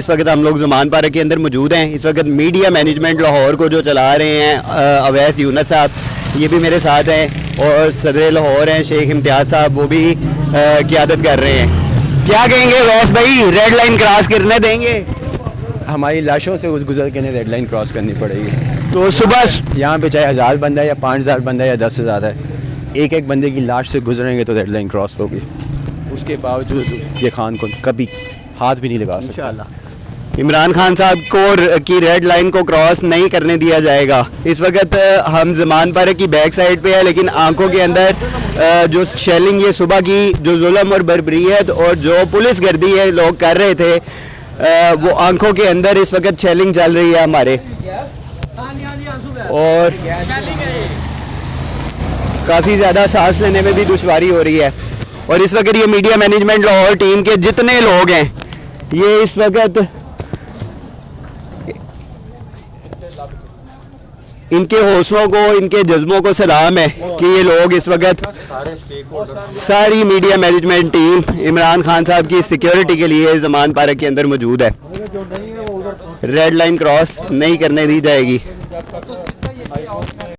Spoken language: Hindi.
इस वक्त हम लोग ज़मान पार्क के अंदर मौजूद हैं। इस वक्त मीडिया मैनेजमेंट लाहौर को जो चला रहे हैं अवैस यूनुस साहब, ये भी मेरे साथ हैं, और सदर लाहौर हैं शेख इम्तियाज़ साहब, वो भी क़यादत कर रहे हैं। क्या कहेंगे गौस भाई, रेड लाइन क्रॉस करने देंगे? हमारी लाशों से गुजर के रेड लाइन क्रॉस करनी पड़ेगी। तो सुबह यहाँ पे चाहे 1000 बंदा है या 5000 बंदा है या 10,000 है, एक एक बंदे की लाश से गुजरेंगे तो रेड लाइन क्रॉस होगी। उसके बावजूद ये खान को कभी हाथ भी नहीं लगा सकता। इमरान खान साहब को की रेड लाइन को क्रॉस नहीं करने दिया जाएगा। इस वक्त हम ज़मान पार्क की बैक साइड पे है, लेकिन आंखों के अंदर जो शेलिंग ये सुबह की जो जुल्म और बर्बरियत और जो पुलिस गर्दी है लोग कर रहे थे, वो आंखों के अंदर इस वक्त शेलिंग चल रही है हमारे, और काफ़ी ज़्यादा सांस लेने में भी दुश्वारी हो रही है। और इस वक्त ये मीडिया मैनेजमेंट लाहौर टीम के जितने लोग हैं, ये इस वक्त इनके हौसलों को, इनके जज्बों को सलाम है कि ये लोग इस वक्त सारी media management team Imran Khan साहब की सिक्योरिटी के लिए ज़मान पार्क के अंदर मौजूद है। रेड लाइन क्रॉस नहीं करने दी जाएगी।